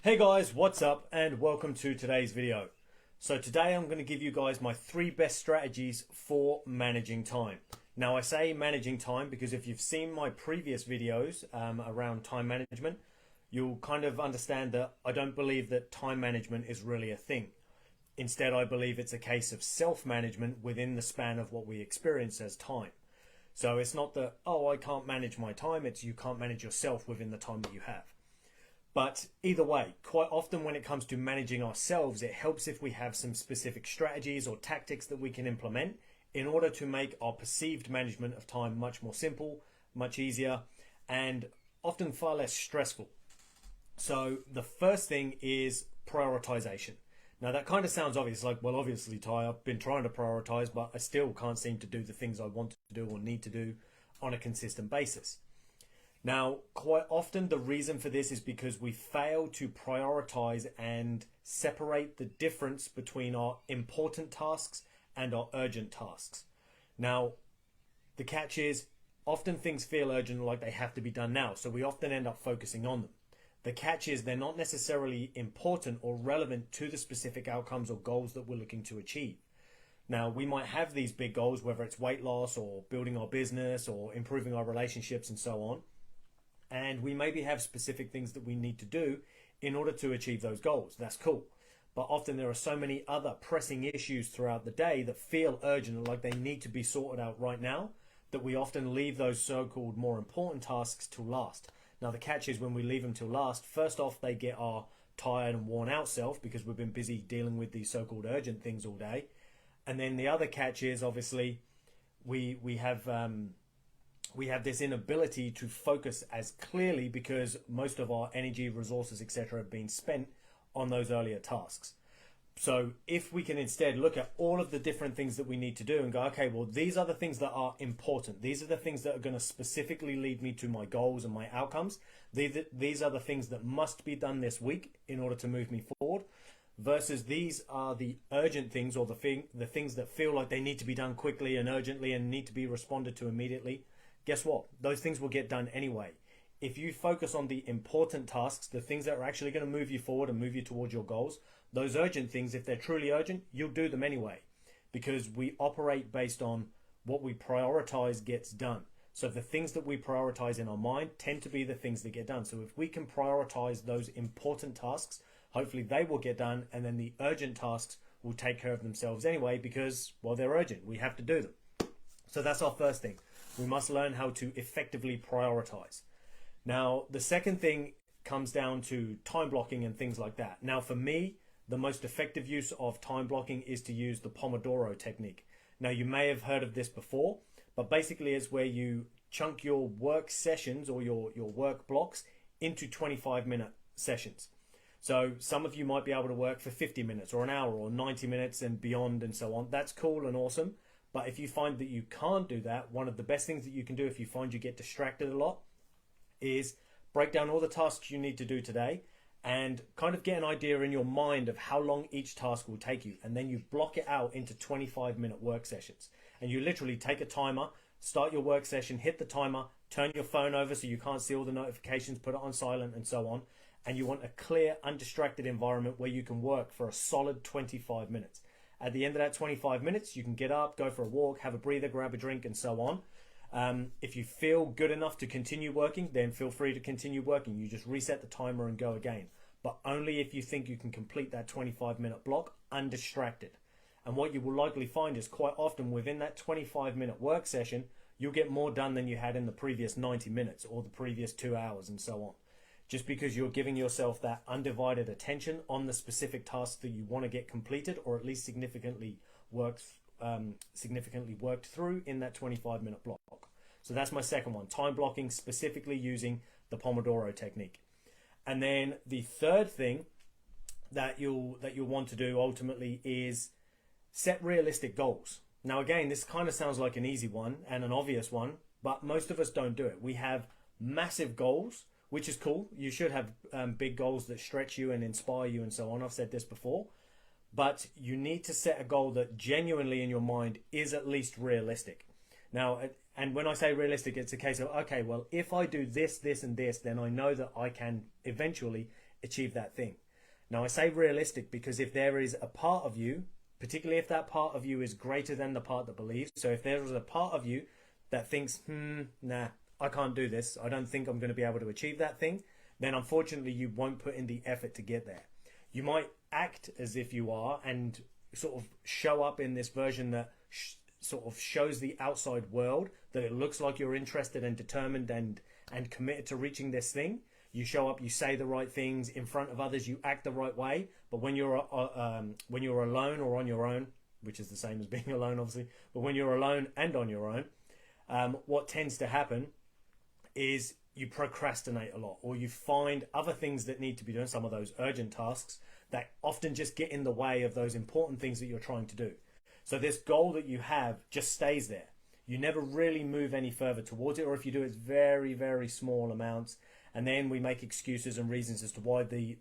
Hey guys, what's up and welcome to today's video. So today I'm going to give you guys my 3 best strategies for managing time. Now I say managing time because if you've seen my previous videos around time management, you'll kind of understand that I don't believe that time management is really a thing. Instead, I believe it's a case of self-management within the span of what we experience as time. So it's not that, oh, I can't manage my time, it's you can't manage yourself within the time that you have. But either way, quite often when it comes to managing ourselves, it helps if we have some specific strategies or tactics that we can implement in order to make our perceived management of time much more simple, much easier, and often far less stressful. So the first thing is prioritization. Now that kind of sounds obvious, like, well, obviously, Ty, I've been trying to prioritize, but I still can't seem to do the things I want to do or need to do on a consistent basis. Now, quite often the reason for this is because we fail to prioritize and separate the difference between our important tasks and our urgent tasks. Now, the catch is often things feel urgent, like they have to be done now, so we often end up focusing on them. The catch is they're not necessarily important or relevant to the specific outcomes or goals that we're looking to achieve. Now, we might have these big goals, whether it's weight loss or building our business or improving our relationships and so on. And we maybe have specific things that we need to do in order to achieve those goals. That's cool. But often there are so many other pressing issues throughout the day that feel urgent, like they need to be sorted out right now, that we often leave those so-called more important tasks till last. Now, the catch is when we leave them till last, first off, they get our tired and worn out self because we've been busy dealing with these so-called urgent things all day. And then the other catch is obviously we have this inability to focus as clearly because most of our energy, resources, etc. have been spent on those earlier tasks. So if we can instead look at all of the different things that we need to do and go, okay, well, these are the things that are important. These are the things that are going to specifically lead me to my goals and my outcomes. These are the things that must be done this week in order to move me forward. Versus these are the urgent things, or the things that feel like they need to be done quickly and urgently and need to be responded to immediately. Guess what? Those things will get done anyway. If you focus on the important tasks, the things that are actually going to move you forward and move you towards your goals, those urgent things, if they're truly urgent, you'll do them anyway. Because we operate based on what we prioritize gets done. So the things that we prioritize in our mind tend to be the things that get done. So if we can prioritize those important tasks, hopefully they will get done, and then the urgent tasks will take care of themselves anyway because, well, they're urgent. We have to do them. So that's our first thing. We must learn how to effectively prioritize. Now, the second thing comes down to time blocking and things like that. Now, for me, the most effective use of time blocking is to use the Pomodoro technique. Now, you may have heard of this before, but basically it's where you chunk your work sessions or your work blocks into 25-minute sessions. So some of you might be able to work for 50 minutes or an hour or 90 minutes and beyond and so on. That's cool and awesome. But if you find that you can't do that, one of the best things that you can do if you find you get distracted a lot is break down all the tasks you need to do today and kind of get an idea in your mind of how long each task will take you. And then you block it out into 25-minute work sessions. And you literally take a timer, start your work session, hit the timer, turn your phone over so you can't see all the notifications, put it on silent and so on. And you want a clear, undistracted environment where you can work for a solid 25 minutes. At the end of that 25 minutes, you can get up, go for a walk, have a breather, grab a drink, and so on. If you feel good enough to continue working, then feel free to continue working. You just reset the timer and go again. But only if you think you can complete that 25-minute block undistracted. And what you will likely find is quite often within that 25-minute work session, you'll get more done than you had in the previous 90 minutes or the previous 2 hours and so on. Just because you're giving yourself that undivided attention on the specific tasks that you want to get completed or at least significantly worked through in that 25-minute block. So that's my second one, time blocking, specifically using the Pomodoro technique. And then the third thing that you'll want to do ultimately is set realistic goals. Now again, this kind of sounds like an easy one and an obvious one, but most of us don't do it. We have massive goals, which is cool. You should have big goals that stretch you and inspire you and so on. I've said this before. But you need to set a goal that genuinely in your mind is at least realistic. Now, and when I say realistic, it's a case of, okay, well, if I do this, this, and this, then I know that I can eventually achieve that thing. Now I say realistic because if there is a part of you, particularly if that part of you is greater than the part that believes, so if there is a part of you that thinks, nah, I can't do this, I don't think I'm going to be able to achieve that thing, then unfortunately you won't put in the effort to get there. You might act as if you are and sort of show up in this version that sort of shows the outside world that it looks like you're interested and determined and committed to reaching this thing. You show up, you say the right things in front of others, you act the right way. But when you're alone or on your own, which is the same as being alone, obviously, but when you're alone and on your own, what tends to happen is you procrastinate a lot, or you find other things that need to be done, some of those urgent tasks that often just get in the way of those important things that you're trying to do. So this goal that you have just stays there. You never really move any further towards it, or if you do, it's very, very small amounts. And then we make excuses and reasons as to why the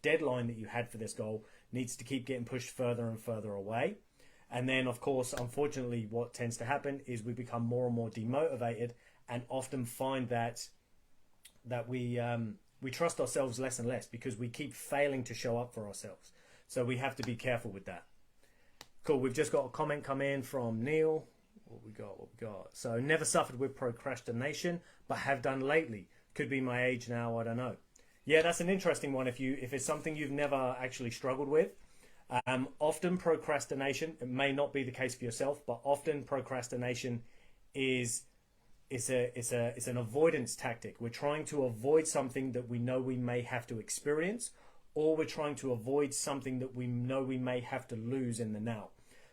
deadline that you had for this goal needs to keep getting pushed further and further away. And then, of course, unfortunately, what tends to happen is we become more and more demotivated and often find that we trust ourselves less and less because we keep failing to show up for ourselves. So we have to be careful with that. Cool, we've just got a comment come in from Neil. What we got? So, never suffered with procrastination, but have done lately. Could be my age now, I don't know. Yeah, that's an interesting one if it's something you've never actually struggled with. Often procrastination, it may not be the case for yourself, but often procrastination is an avoidance tactic. We're trying to avoid something that we know we may have to experience, or we're trying to avoid something that we know we may have to lose in the now.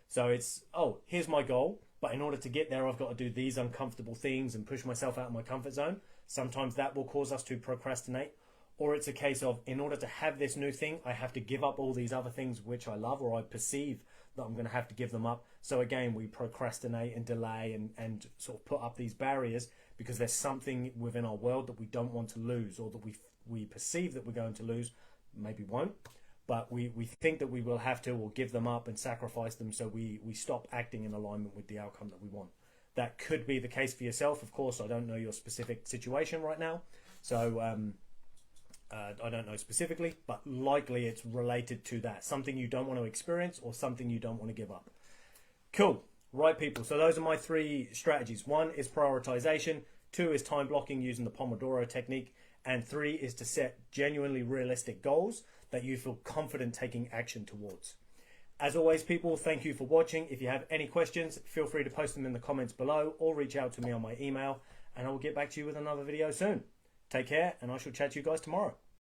So it's, oh, here's my goal, but in order to get there, I've got to do these uncomfortable things and push myself out of my comfort zone. Sometimes that will cause us to procrastinate. Or it's a case of, in order to have this new thing, I have to give up all these other things which I love, or I perceive that I'm going to have to give them up. So again, we procrastinate and delay and sort of put up these barriers because there's something within our world that we don't want to lose, or that we perceive that we're going to lose, maybe won't, but we think that we will have to, or give them up and sacrifice them, so we stop acting in alignment with the outcome that we want. That could be the case for yourself. Of course, I don't know your specific situation right now, so I don't know specifically, but likely it's related to that. Something you don't want to experience, or something you don't want to give up. Cool. Right, people. So those are my 3 strategies. 1 is prioritization. 2 is time blocking using the Pomodoro technique. And 3 is to set genuinely realistic goals that you feel confident taking action towards. As always, people, thank you for watching. If you have any questions, feel free to post them in the comments below, or reach out to me on my email, and I will get back to you with another video soon. Take care, and I shall chat to you guys tomorrow.